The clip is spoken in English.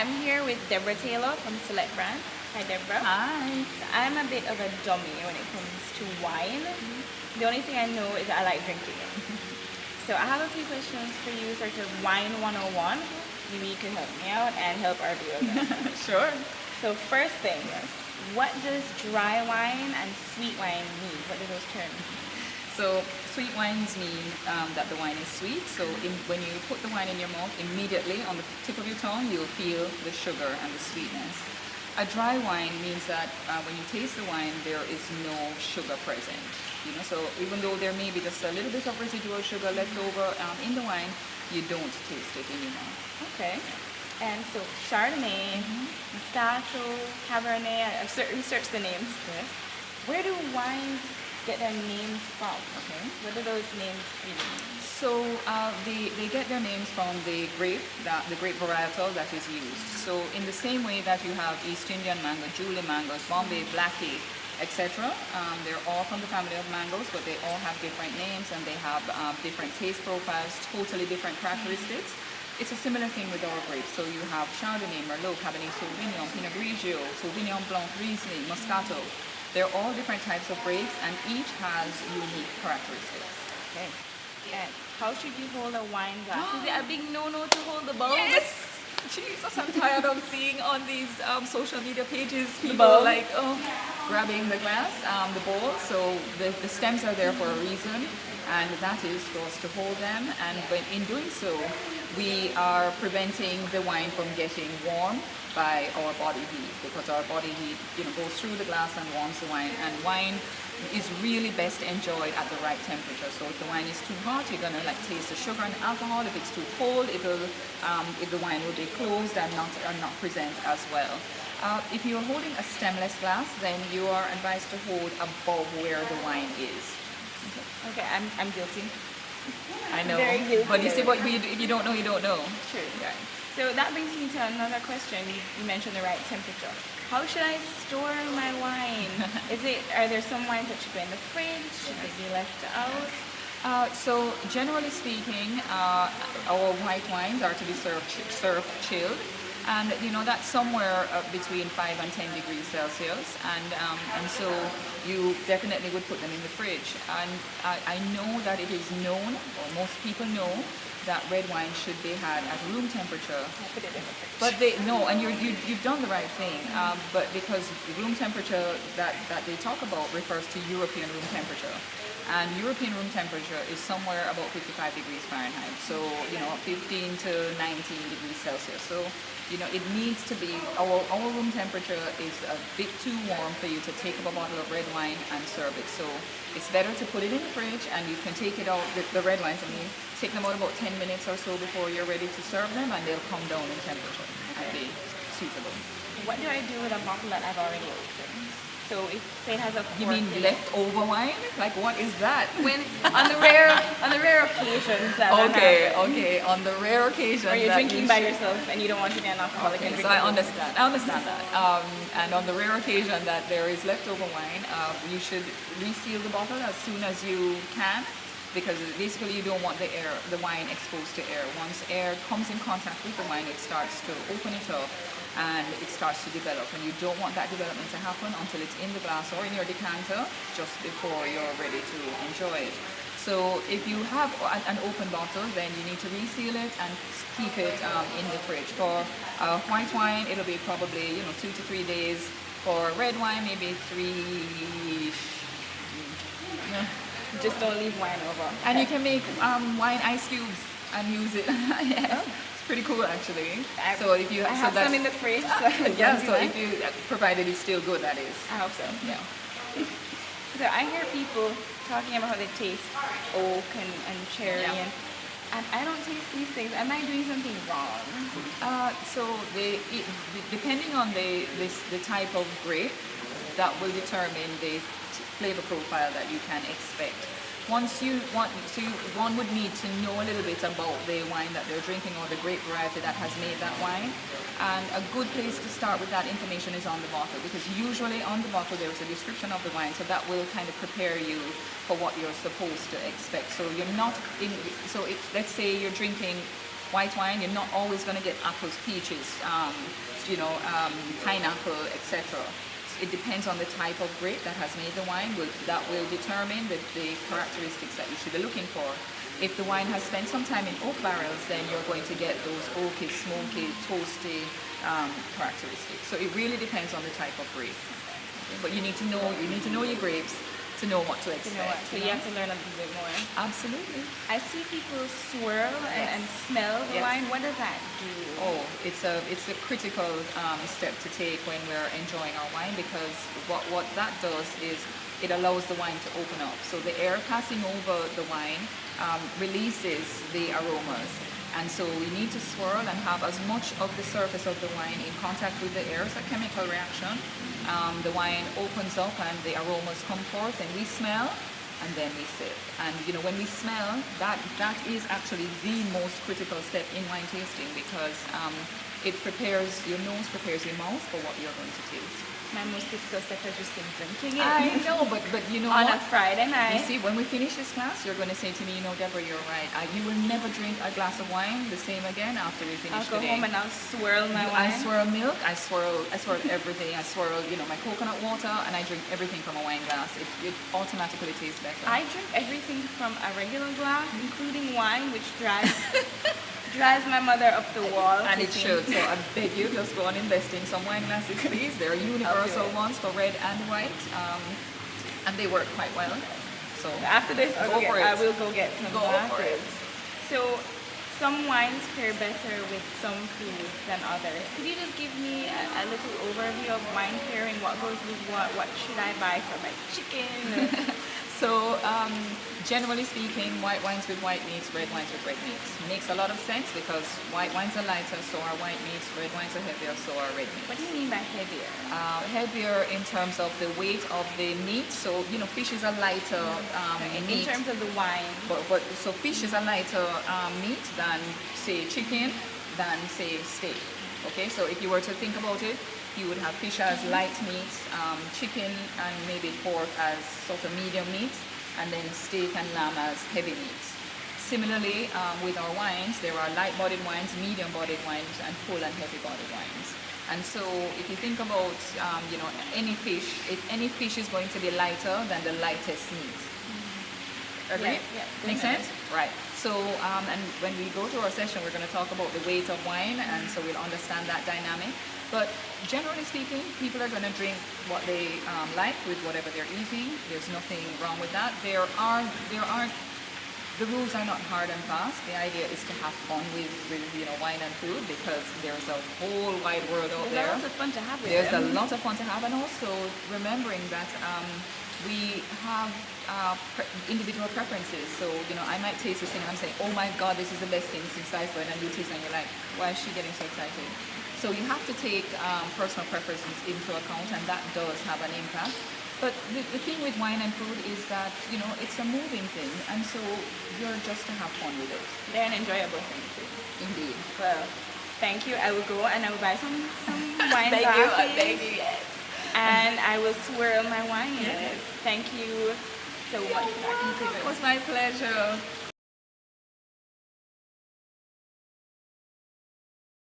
I'm here with Debra Taylor from Select Brand. Hi, Debra. Hi. So I'm a bit of a dummy when it comes to wine. The only thing I know is that I like drinking it. So I have a few questions for you, sort of wine 101. Maybe you can help me out and help our viewers out. Sure. So first thing, what does dry wine and sweet wine mean? What do those terms mean? So sweet wines mean that the wine is sweet. So when you put the wine in your mouth, immediately on the tip of your tongue, you'll feel the sugar and the sweetness. A dry wine means that when you taste the wine, there is no sugar present. So even though there may be just a little bit of residual sugar left over in the wine, you don't taste it in your mouth. Okay. And so Chardonnay, Moscato, Cabernet, I've researched the names. Yes. Where do wines get their names from? Okay. What do those names mean? So they get their names from the grape varietal that is used. So in the same way that you have East Indian mango, Julie mangoes, Bombay Blackie, etc. They're all from the family of mangoes, but they all have different names and they have different taste profiles, totally different characteristics. It's a similar thing with our grapes. So you have Chardonnay, Merlot, Cabernet Sauvignon, Pinot Grigio, Sauvignon Blanc, Riesling, Moscato. They're all different types of grapes and each has unique characteristics. Okay. And how should you hold a wine glass? Is it a big no-no to hold the bowl? Yes! Jesus, I'm tired of seeing on these social media pages people bowl? grabbing the glass, the bowl. So the stems are there for a reason, and that is for us to hold them. And in doing so, we are preventing the wine from getting warm by our body heat, because our body heat goes through the glass and warms the wine. And wine is really best enjoyed at the right temperature. So if the wine is too hot, you're gonna taste the sugar and alcohol. If it's too cold, if the wine will be closed and not present as well. If you're holding a stemless glass, then you are advised to hold above where the wine is. Okay, I'm guilty. I know, Very guilty. but you see, if you don't know, you don't know. True. Right. So that brings me to another question. You mentioned the right temperature. How should I store my wine? Are there some wines that should go in the fridge? Should they be left out? So generally speaking, our white wines are to be served chilled, and that's somewhere between 5 and 10 degrees Celsius, and so you definitely would put them in the fridge. And I know that it is known, or most people know, that red wine should be had at room temperature. I put it in the fridge. But you've done the right thing. But because the room temperature that they talk about refers to European room temperature, and European room temperature is somewhere about 55 degrees Fahrenheit. So 15 to 19 degrees Celsius. So it needs to be our room temperature is a bit too warm for you to take up a bottle of red wine and serve it. So it's better to put it in the fridge, and you can take it out, the red wines, take them out about 10 minutes or so before you're ready to serve them, and they'll come down in temperature and be suitable. What do I do with a bottle that I've already opened? So if say it has a You cork mean in it. leftover wine? Like, what is that? When on the rare occasions that Okay, happens, okay. On the rare occasion or you're that drinking by yourself and you don't want to be an alcoholic and Okay, drink so I alone. understand that. And on the rare occasion that there is leftover wine, you should reseal the bottle as soon as you can, because basically you don't want the wine exposed to air. Once air comes in contact with the wine, it starts to open it up and it starts to develop, and you don't want that development to happen until it's in the glass or in your decanter just before you're ready to enjoy it. So if you have an open bottle, then you need to reseal it and keep it in the fridge. For white wine, it'll be probably 2 to 3 days. For red wine, maybe 3. Just don't leave wine over. And you can make wine ice cubes and use it. Yes. It's pretty cool, actually. I have some in the fridge. So yeah, so if you, provided it's still good, that is. I hope so. Yeah. So I hear people talking about how they taste oak and cherry, Yeah. and I don't taste these things. Am I doing something wrong? So depending on the type of grape, that will determine the flavor profile that you can expect. One would need to know a little bit about the wine that they're drinking or the grape variety that has made that wine. And a good place to start with that information is on the bottle, because usually on the bottle there's a description of the wine, so that will kind of prepare you for what you're supposed to expect. So you're not in. So let's say you're drinking white wine, you're not always going to get apples, peaches, pineapple, etc. It depends on the type of grape that has made the wine. That will determine the characteristics that you should be looking for. If the wine has spent some time in oak barrels, then you're going to get those oaky, smoky, toasty characteristics. So it really depends on the type of grape. Okay? But you need to know your grapes to know what to expect. So you have to learn a little bit more. Absolutely. I see people swirl and smell the wine. What does that do? Oh, it's a critical step to take when we're enjoying our wine, because what that does is it allows the wine to open up. So the air passing over the wine releases the aromas. And so we need to swirl and have as much of the surface of the wine in contact with the air. It's a chemical reaction. The wine opens up and the aromas come forth, and we smell and then we sip. And when we smell, that is actually the most critical step in wine tasting, because it prepares your nose, prepares your mouth for what you're going to taste. My most difficult step is just in drinking it. I know, but you know on what? a Friday night. You see, when we finish this class, you're going to say to me, Deborah, you're right. You will never drink a glass of wine the same again after we finish I'll go today. home and I'll swirl my wine. I swirl milk, I swirl everything. I swirl, my coconut water, and I drink everything from a wine glass. It automatically tastes better. I drink everything from a regular glass, including wine, which drives my mother up the wall. And it should. So I beg you, just go and invest in some wine glasses, please. They're universal ones for red and white, and they work quite well. So after this, I will go get some glasses. So some wines pair better with some foods than others. Could you just give me a little overview of wine pairing? What goes with what? What should I buy for my chicken? So, generally speaking, white wines with white meats, red wines with red meats. Makes a lot of sense, because white wines are lighter, so are white meats. Red wines are heavier, so are red meats. What do you mean by heavier? Heavier in terms of the weight of the meat. So, fish is a lighter meat. In terms of the wine. So fish is a lighter meat than, say, chicken, than, say, steak. Okay, so if you were to think about it, you would have fish as light meats, chicken and maybe pork as sort of medium meats, and then steak and lamb as heavy meats. Similarly, with our wines, there are light-bodied wines, medium-bodied wines, and full and heavy-bodied wines. And so if you think about, any fish, any fish is going to be lighter than the lightest meat. Agree? Yeah. Make sense? Right. So, and when we go to our session, we're going to talk about the weight of wine, and so we'll understand that dynamic. But generally speaking, people are going to drink what they like with whatever they're eating. There's nothing wrong with that. The rules are not hard and fast. The idea is to have fun with wine and food, because there's a whole wide world out there. There's lots of fun to have with There's them. a lot of fun to have, and also remembering that we have individual preferences. So, I might taste this thing and I'm saying, oh my God, this is the best thing since sliced bread, and you taste it and you're like, why is she getting so excited? So you have to take personal preferences into account, and that does have an impact. But the thing with wine and food is that, it's a moving thing, and so you're just to have fun with it. They're an enjoyable thing too. Indeed. Well, thank you. I will go and I will buy some wine glasses. Thank you, yes. And I will swirl my wine. Yes. Thank you so much for that. It was my pleasure.